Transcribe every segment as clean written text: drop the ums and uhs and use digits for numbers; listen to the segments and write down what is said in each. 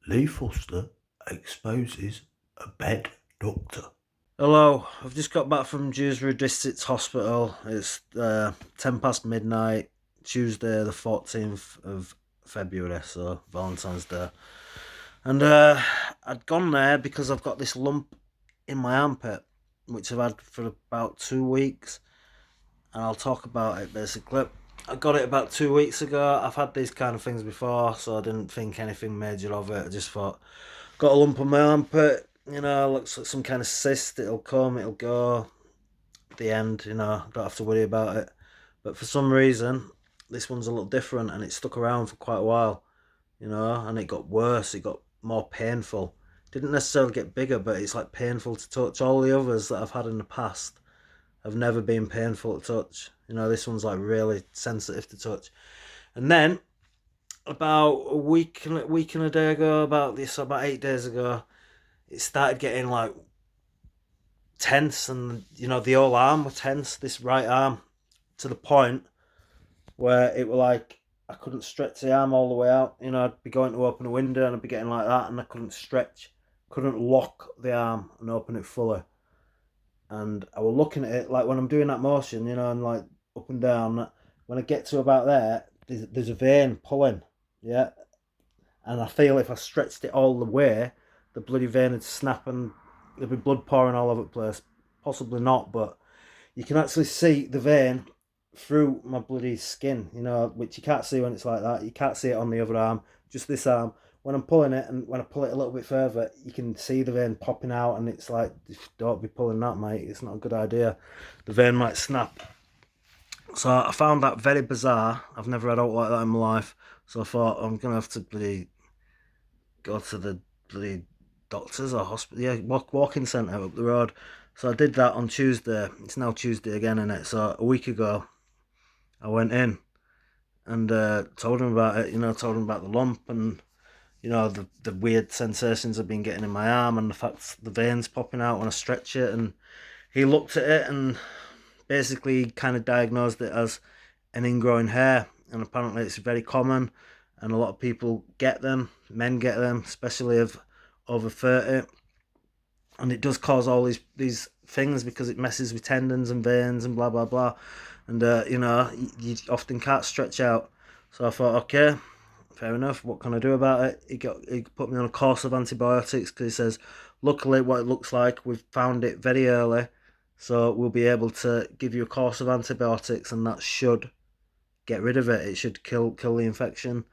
Lee Foster exposes a bad doctor. Hello, I've just got back from Dewsbury District Hospital. It's 10 past midnight, Tuesday, the 14th of February, so Valentine's Day. And I'd gone there because I've got this lump in my armpit, which I've had for about 2 weeks, and I'll talk about it basically. I got it about 2 weeks ago. I've had these kind of things before, so I didn't think anything major of it. I just thought, got a lump on my armpit, looks like some kind of cyst. It'll come, it'll go. At the end, don't have to worry about it. But for some reason, this one's a little different, and it stuck around for quite a while, and it got worse. It got more painful. Didn't necessarily get bigger, but it's like painful to touch. All the others that I've had in the past have never been painful to touch. This one's like really sensitive to touch. And then about a week and a day ago, about 8 days ago, it started getting like tense, and the whole arm was tense. This right arm, to the point where it were like I couldn't stretch the arm all the way out. I'd be going to open a window and I'd be getting like that, and I couldn't stretch, couldn't lock the arm and open it fully. And I was looking at it like when I'm doing that motion, and like up and down. When I get to about there, there's a vein pulling, yeah, and I feel if I stretched it all the way, the bloody vein would snap and there'd be blood pouring all over the place. Possibly not, but you can actually see the vein through my bloody skin, which you can't see when it's like that. You can't see it on the other arm, just this arm. When I'm pulling it, and when I pull it a little bit further, you can see the vein popping out, and it's like, don't be pulling that, mate. It's not a good idea. The vein might snap. So I found that very bizarre. I've never had out like that in my life. So I thought I'm gonna have to bloody go to the bloody doctors or hospital, yeah, walking centre up the road. So I did that on Tuesday. It's now Tuesday again, isn't it? So a week ago, I went in and told him about it. Told him about the lump, and the weird sensations I've been getting in my arm, and the fact the veins popping out when I stretch it. And he looked at it and basically kind of diagnosed it as an ingrowing hair, and apparently it's very common, and a lot of people get them. Men get them, especially of over 30, and it does cause all these things because it messes with tendons and veins and blah blah blah, and you often can't stretch out. So I thought, okay, fair enough. What can I do about it? He put me on a course of antibiotics because he says, luckily, what it looks like, we've found it very early, so we'll be able to give you a course of antibiotics, and that should get rid of it. It should kill the infection,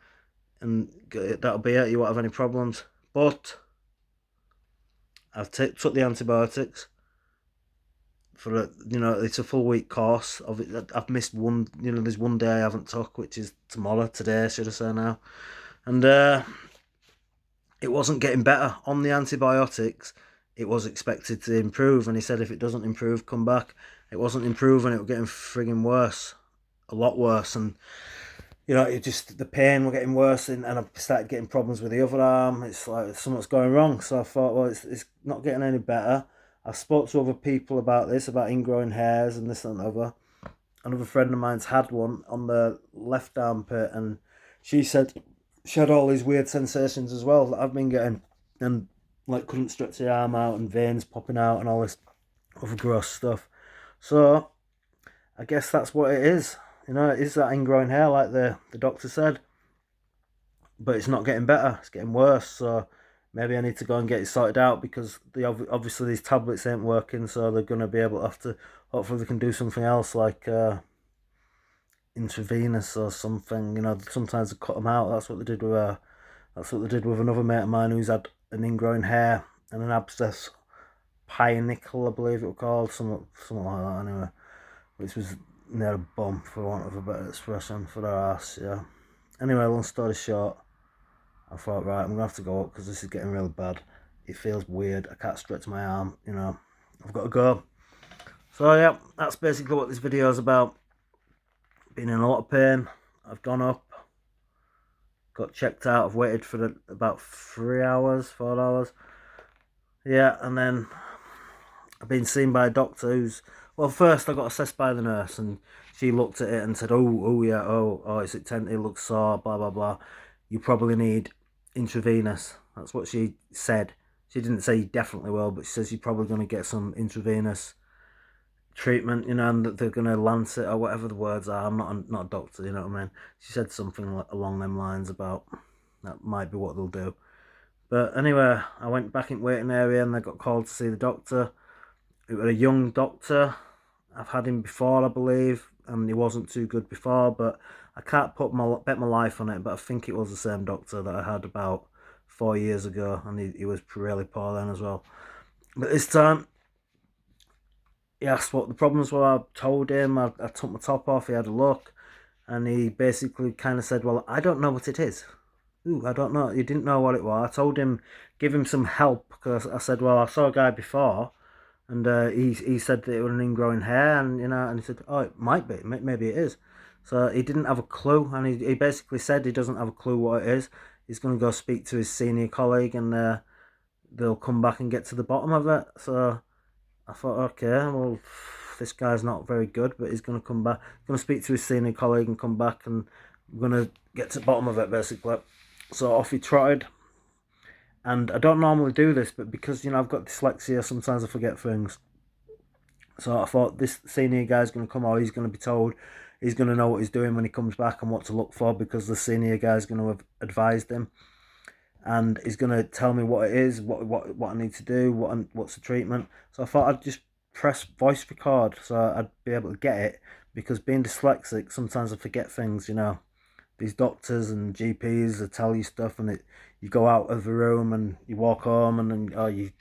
and that'll be it. You won't have any problems. But I've took the antibiotics for it's a full week course of it. I've missed one. There's one day I haven't took, which is today, should I say now. And it wasn't getting better on the antibiotics. It was expected to improve, and he said if it doesn't improve, come back. It wasn't improving. It was getting frigging worse, a lot worse. And it just, the pain were getting worse, and I started getting problems with the other arm. It's like something's going wrong. So I thought, well, it's not getting any better. I spoke to other people about this, about ingrowing hairs and this and that. Another friend of mine's had one on the left armpit, and she said she had all these weird sensations as well that I've been getting, and like couldn't stretch the arm out, and veins popping out, and all this other gross stuff. So I guess that's what it is. It is that ingrowing hair, like the doctor said, but it's not getting better. It's getting worse. So maybe I need to go and get it sorted out, because obviously these tablets ain't working. So they're gonna be able to have to. Hopefully they can do something else, like intravenous or something. Sometimes they cut them out. That's what they did with another mate of mine who's had an ingrowing hair and an abscess pineal, I believe it was called, something like that. Anyway, which was near a bum, for want of a better expression, for their ass, yeah. Anyway, long story short, I thought, right, I'm gonna have to go up because this is getting really bad. It feels weird. I can't stretch my arm. I've got to go. So yeah, that's basically what this video is about. Been in a lot of pain. I've gone up, got checked out. I've waited for about 3 hours, 4 hours. Yeah, and then I've been seen by a doctor who's, well, first I got assessed by the nurse, and she looked at it and said, oh yeah, oh, is it it looks sore, blah blah blah. You probably need intravenous. That's what she said. She didn't say you definitely will, but she says you're probably going to get some intravenous treatment, you know, and that they're going to lance it or whatever the words are. I'm not a doctor, you know what I mean. She said something along them lines about that might be what they'll do. But anyway, I went back in waiting area and I got called to see the doctor. It was a young doctor. I've had him before, I believe, and he wasn't too good before, but I can't bet my life on it, but I think it was the same doctor that I had about 4 years ago, and he was really poor then as well. But this time, he asked what the problems were. I told him, I took my top off, he had a look, and he basically kind of said, well, I don't know what it is. Ooh, I don't know. He didn't know what it was. I told him, give him some help, because I said, well, I saw a guy before, and he said that it was an ingrowing hair, and you know, and he said, oh, it might be, maybe it is. So he didn't have a clue, and he basically said he doesn't have a clue what it is. He's going to go speak to his senior colleague, and they'll come back and get to the bottom of it. So I thought, okay, well, this guy's not very good, but he's going to come back, going to speak to his senior colleague and come back, and we're going to get to the bottom of it, basically. So off he trotted. And I don't normally do this, but because, you know, I've got dyslexia, sometimes I forget things. So I thought this senior guy's going to come out, he's going to be told, he's going to know what he's doing when he comes back and what to look for, because the senior guy's going to have advised him. And he's going to tell me what it is, what I need to do, what's the treatment. So I thought I'd just press voice record so I'd be able to get it, because being dyslexic, sometimes I forget things, you know. These doctors and GPs will tell you stuff, and you go out of the room and you walk home, and then you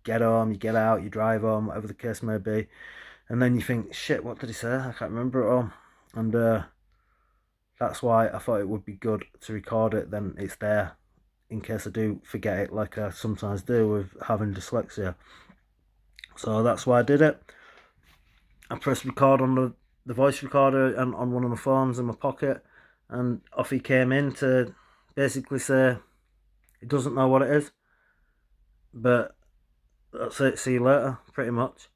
get home, you get out, you drive home, whatever the case may be, and then you think, shit, what did he say? I can't remember it all. And that's why I thought it would be good to record it, then it's there in case I do forget it, like I sometimes do with having dyslexia. So that's why I did it. I pressed record on the voice recorder and on one of my phones in my pocket, and off he came in to basically say he doesn't know what it is, but that's it, see you later, pretty much.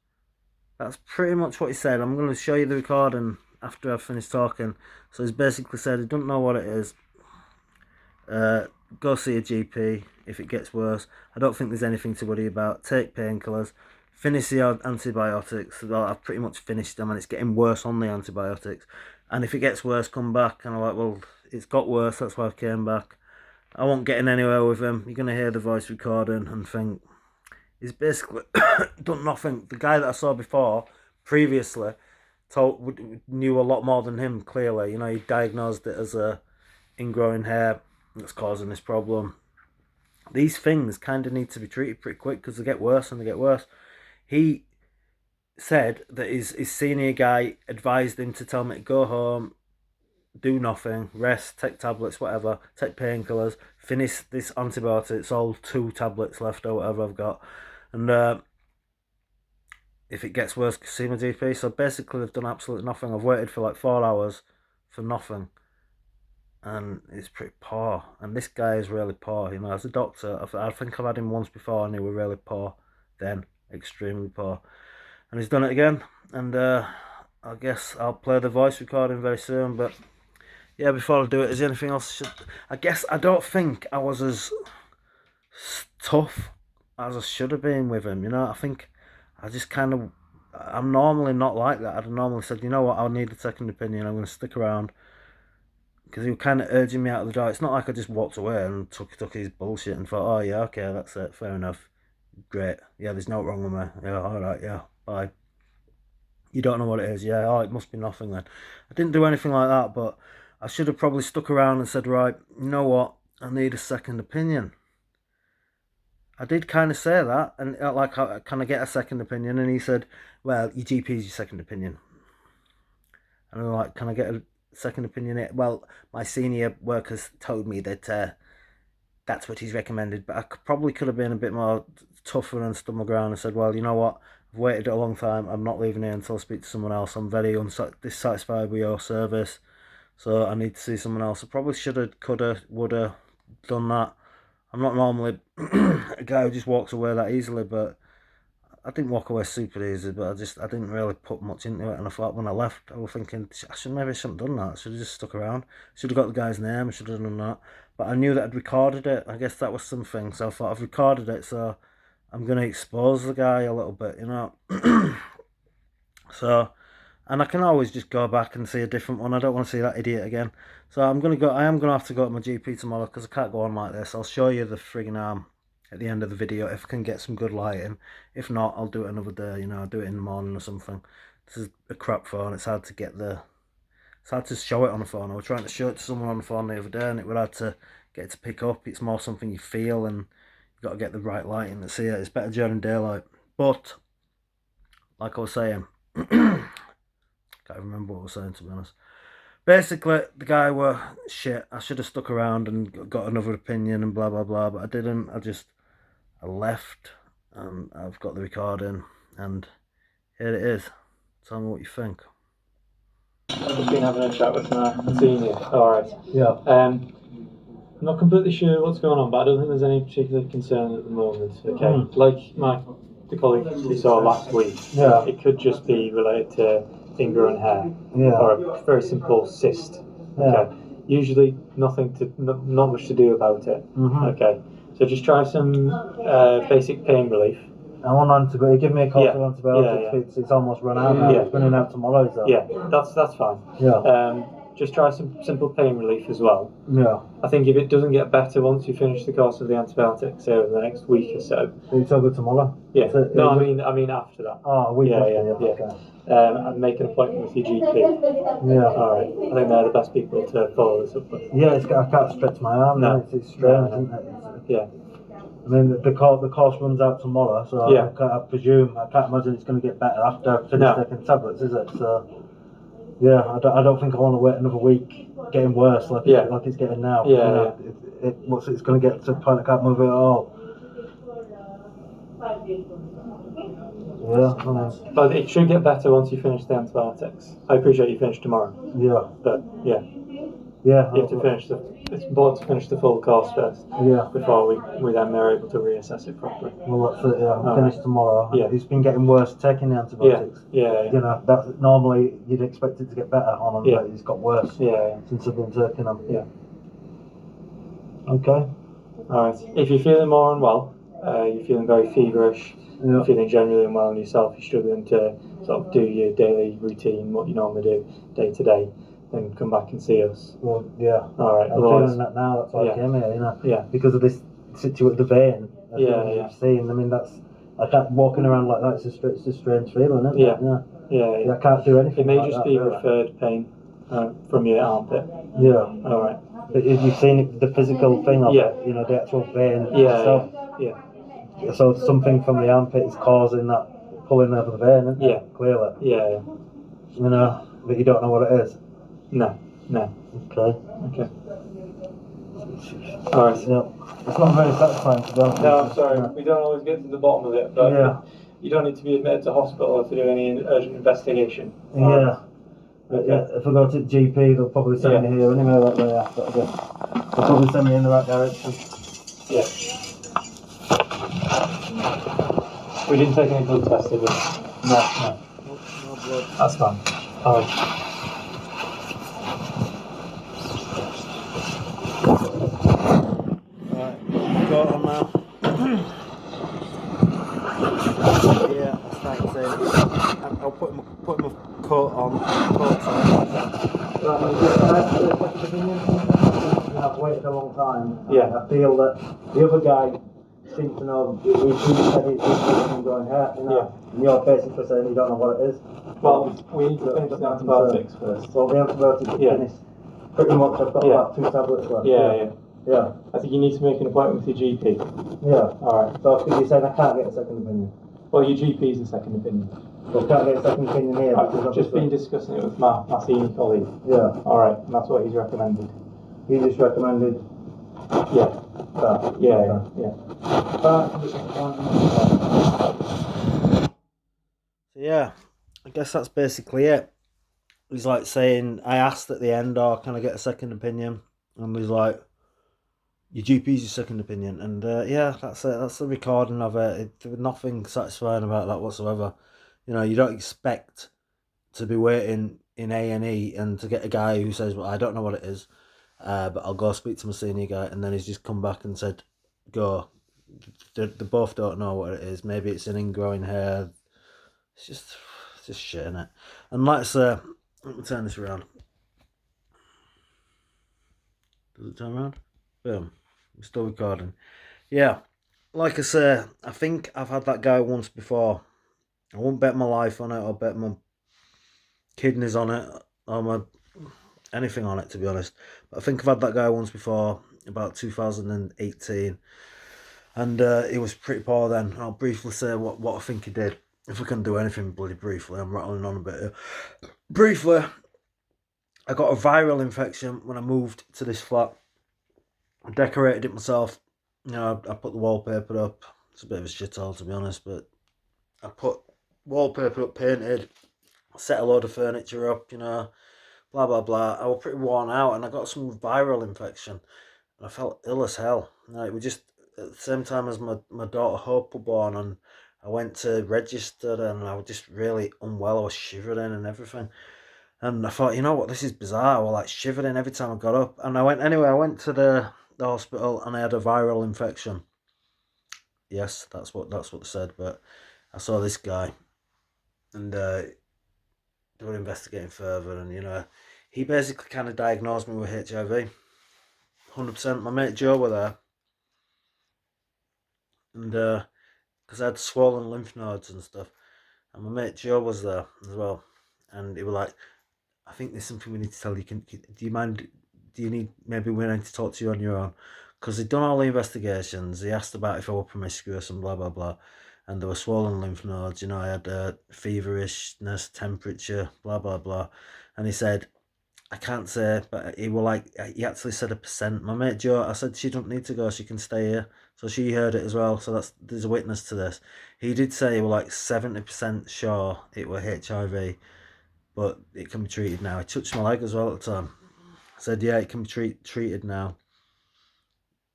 That's pretty much what he said. I'm going to show you the recording after I've finished talking. So he's basically said he doesn't know what it is. Go see a GP if it gets worse. I don't think there's anything to worry about. Take painkillers. Finish the antibiotics. I've pretty much finished them, and it's getting worse on the antibiotics. And if it gets worse, come back. And I'm like, well, it's got worse, that's why I came back. I won't get anywhere with him. You're going to hear the voice recording and think, he's basically done nothing. The guy that I saw before, previously, knew a lot more than him, clearly. You know, he diagnosed it as a ingrowing hair that's causing this problem. These things kind of need to be treated pretty quick, because they get worse and they get worse. He said that his senior guy advised him to tell me to go home, do nothing, rest, take tablets, whatever, take painkillers, finish this antibiotic. It's all 2 tablets left or whatever I've got. And if it gets worse, see my GP. So basically, they've done absolutely nothing. I've waited for like 4 hours for nothing. And it's pretty poor. And this guy is really poor. You know, as a doctor, I think I've had him once before, and he was really poor then, extremely poor. And he's done it again. And I guess I'll play the voice recording very soon. But yeah, before I do it, is there anything else? I guess I don't think I was as tough as I should have been with him. You know, I think I just kind of. I'm normally not like that. I'd normally said, you know what, I'll need a second opinion. I'm going to stick around, because he was kind of urging me out of the door. It's not like I just walked away and took his bullshit and thought, oh yeah, okay, that's it, fair enough, great, yeah, there's no wrong with me, yeah, all right, yeah, bye. You don't know what it is, yeah, oh, it must be nothing then. I didn't do anything like that, but I should have probably stuck around and said, right, you know what, I need a second opinion. I did kind of say that, and like, can I get a second opinion? And he said, well, your GP's your second opinion. And I'm like, can I get a second opinion? Well, my senior workers told me that that's what he's recommended, but I probably could have been a bit more tougher and stood my ground and said, well, you know what, I've waited a long time, I'm not leaving here until I speak to someone else. I'm very dissatisfied with your service, so I need to see someone else. I probably should have, could have, would have done that. I'm not normally a guy who just walks away that easily, but I didn't walk away super easy, but I didn't really put much into it. And I thought when I left, I was thinking maybe I shouldn't have done that. I should have just stuck around. Should have got the guy's name. I should have done that. But I knew that I'd recorded it. I guess that was something. So I thought I've recorded it, so I'm gonna expose the guy a little bit, you know. So, and I can always just go back and see a different one. I don't want to see that idiot again. So I am gonna have to go to my GP tomorrow because I can't go on like this. I'll show you the frigging arm at the end of the video if I can get some good lighting. If not, I'll do it another day. You know, I'll do it in the morning or something. This is a crap phone. It's hard to it's hard to show it on the phone. I was trying to show it to someone on the phone the other day, and it was hard to get it to pick up. It's more something you feel, and you got to get the right lighting to see it. It's better during daylight. But like I was saying, can't remember what I was saying, to be honest. Basically, the guy were shit. I should have stuck around and got another opinion and blah blah blah, but I didn't. I left, and I've got the recording, and here it is. Tell me what you think. I've just been having a chat with my senior. Alright. Yeah. I'm not completely sure what's going on, but I don't think there's any particular concern at the moment. Okay. Like the colleague we saw last week. Yeah. It could just be related to finger and hair. Yeah. Or a very simple cyst. Okay. Yeah. Usually not much to do about it. Okay. So just try some basic pain relief. I want antibiotics. Give me a course of antibiotics. Yeah. It's almost run out now. It's running out tomorrow, so. Yeah, that's fine. Yeah. Just try some simple pain relief as well. Yeah. I think if it doesn't get better once you finish the course of the antibiotics over the next week or so. So you talk about tomorrow? Yeah. So, No, I mean after that. Oh, a week after. Yeah. Okay. And make an appointment with your GP. Yeah. All right. I think they're the best people to follow this up with. Yeah, I can't stretch my arm. No. It's strange, isn't it? Yeah. I mean, the course runs out tomorrow, so Yeah. I presume, I can't imagine it's going to get better after I've finished taking tablets, is it? So, yeah, I don't think I want to wait another week getting worse like it's getting now. Yeah. You know, it's going to get to the point I can't move it at all. Yeah, I mean, But it should get better once you finish the antibiotics. I appreciate you finish tomorrow. yeah. But yeah. Yeah. You have to finish it's important to finish the full course first. Yeah. Before we then are able to reassess it properly. Well, that's it, yeah. I'm finished tomorrow. Yeah. It's been getting worse taking the antibiotics. Yeah. You know, that's normally you'd expect it to get better on them, but it's got worse Yeah. since I've been taking them. Yeah. Okay. Alright. If you're feeling more unwell, you're feeling very feverish, you're feeling generally unwell in yourself, you're struggling to sort of do your daily routine, what you normally do day to day, then come back and see us. Well, yeah. Alright. I'm feeling that now, that's why I came here, you know. Yeah. Because of this situation, the vein. You've seen. I mean, I can't, walking around like that, it's a strange feeling, isn't it? Yeah. I can't do anything. It may like just that, be really. referred pain from your armpit. Yeah. Alright. But you've seen it, the physical thing of it, you know, the actual vein itself. Yeah. So something from the armpit is causing that pulling of the vein, isn't it? Clearly. Yeah. You know, but you don't know what it is. No. Okay. Alright. Yeah. It's not very satisfying to be honest. No, I'm sorry. We don't always get to the bottom of it, but you don't need to be admitted to hospital or to do any urgent investigation. Yeah. But if I go to the GP, they'll probably send me here anyway, like they have. But they'll probably send me in the right direction. Yeah. We didn't take any blood tests, did we? No. No blood. That's fine. Alright. Right, got on now. Yeah, I'll start saying. I'll put my coat on. I've waited a long time. Yeah. I feel that the other guy seems to know. He said he's going hurt, you know. And you're basically saying you don't know what it is. Well, we need to finish the antibiotics first. So the antibiotics are finished. Pretty much, I've got about 2 tablets left. Yeah. I think you need to make an appointment with your GP. Yeah. Alright. So you're saying I can't get a second opinion? Well, your GP is a second opinion. So I can't get a second opinion here because I've just been discussing it with my senior colleague. Yeah. Alright, and that's what he's recommended. He just recommended Yeah. that. Yeah. So yeah, I guess that's basically it. He's like saying, I asked at the end, "Oh, can I get a second opinion?" And he's like, your GP's your second opinion, and yeah, that's it. That's the recording of it. There was nothing satisfying about that whatsoever. You know, you don't expect to be waiting in A&E and to get a guy who says, "Well, I don't know what it is, but I'll go speak to my senior guy," and then he's just come back and said, "Go." They both don't know what it is. Maybe it's an ingrowing hair. It's just shit, innit? And let me turn this around. Does it turn around? Boom. I'm still recording. Yeah, like I say, I think I've had that guy once before. I won't bet my life on it or bet my kidneys on it or my anything on it, to be honest. But I think I've had that guy once before, about 2018. And he was pretty poor then. I'll briefly say what I think he did. If we can do anything bloody briefly, I'm rattling on a bit here. Briefly, I got a viral infection when I moved to this flat. I decorated it myself. You know, I put the wallpaper up. It's a bit of a shithole, to be honest, but I put wallpaper up, painted, set a load of furniture up, you know, blah, blah, blah. I was pretty worn out, and I got some viral infection. And I felt ill as hell. You know, it was just at the same time as my daughter Hope was born, and I went to register, and I was just really unwell. I was shivering and everything. And I thought, you know what, this is bizarre. I was like shivering every time I got up. And I went to the hospital, and I had a viral infection. Yes, that's what they said. But I saw this guy, and they were investigating further, and you know, he basically kind of diagnosed me with HIV. 100%. My mate Joe were there, and because I had swollen lymph nodes and stuff, and my mate Joe was there as well, and he was like, "I think there's something we need to tell you. Do you mind? Do you need? Maybe we need to talk to you on your own." Because he'd done all the investigations. He asked about if I were promiscuous and blah blah blah, and there were swollen lymph nodes. You know, I had feverishness, temperature, blah blah blah, and he said, I can't say, but he actually said a percent. My mate Joe, I said she don't need to go, she can stay here. So she heard it as well. So there's a witness to this. He did say he was like 70% sure it were HIV, but it can be treated now. He touched my leg as well at the time. I said, yeah, it can be treated now.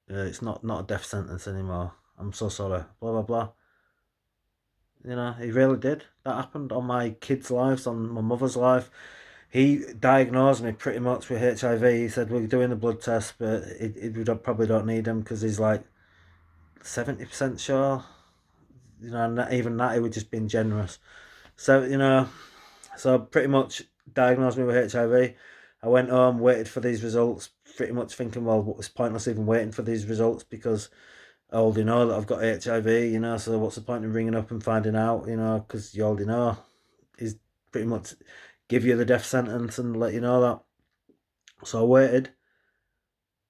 It's not a death sentence anymore. I'm so sorry. Blah blah blah. You know, he really did. That happened on my kids' lives, on my mother's life. He diagnosed me pretty much with HIV. He said, we're doing the blood test, but we probably don't need him, because he's like 70% sure. You know, and even that, he was just being generous. So, you know, so pretty much diagnosed me with HIV. I went home, waited for these results, pretty much thinking, well, it's pointless even waiting for these results, because I already know that I've got HIV, you know, so what's the point in ringing up and finding out, you know, because you already know. He's pretty much give you the death sentence and let you know that. So I waited,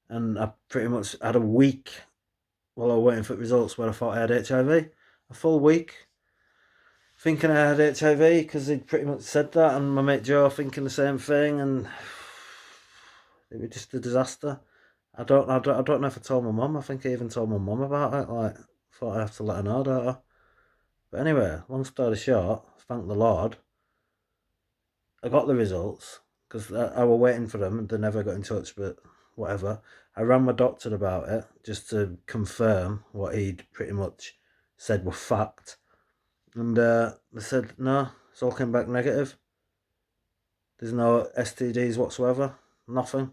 and I pretty much had a week while I was waiting for results where I thought I had HIV. A full week thinking I had HIV, because he'd pretty much said that, and my mate Joe thinking the same thing, and it was just a disaster. I don't know if I told my mum. I think I even told my mum about it. Like, thought I'd have to let her know, don't I? But anyway, long story short, thank the Lord, I got the results, because I was waiting for them, and they never got in touch, but whatever. I rang my doctor about it, just to confirm what he'd pretty much said was fact. And they said, no, it's all came back negative. There's no STDs whatsoever, nothing.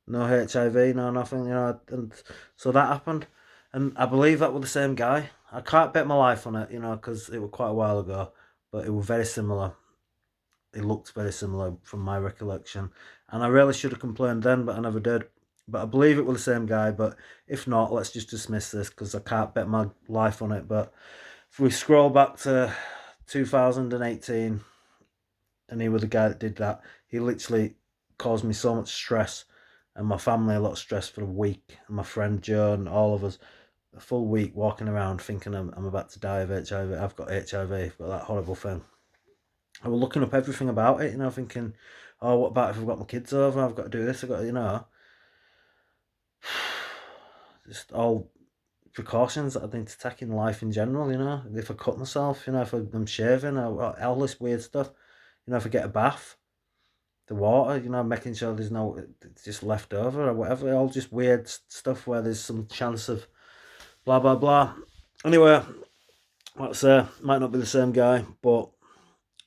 No HIV, no nothing, you know. And so that happened. And I believe that was the same guy. I can't bet my life on it, you know, because it was quite a while ago, but it was very similar. It looked very similar from my recollection. And I really should have complained then, but I never did. But I believe it was the same guy. But if not, let's just dismiss this, because I can't bet my life on it. But if we scroll back to 2018, and he was the guy that did that, he literally caused me so much stress, and my family a lot of stress for a week, and my friend Joe and all of us, a full week walking around thinking I'm about to die of HIV. I've got HIV, I've got that horrible thing. I was looking up everything about it, you know, thinking, oh, what about if I've got my kids over? I've got to do this, I've got to, you know. Just all precautions that I need to take in life in general, you know. If I cut myself, you know, if I'm shaving, all this weird stuff, you know, if I get a bath, the water, you know, making sure there's no, it's just left over or whatever, all just weird stuff where there's some chance of blah, blah, blah. Anyway, like I say, might not be the same guy, but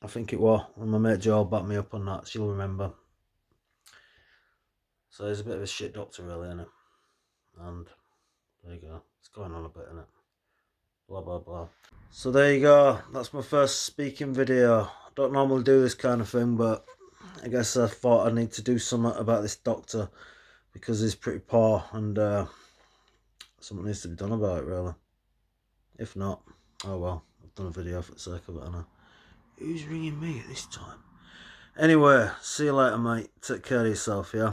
I think it was. And my mate Joel backed me up on that, she'll remember. So he's a bit of a shit doctor, really, isn't it? And there you go, it's going on a bit, isn't it? Blah, blah, blah. So there you go, that's my first speaking video. I don't normally do this kind of thing, but I guess I thought I need to do something about this doctor because he's pretty poor, and something needs to be done about it, really. If not, oh well, I've done a video for the sake of it, I know. Who's ringing me at this time? Anyway, see you later, mate. Take care of yourself, yeah?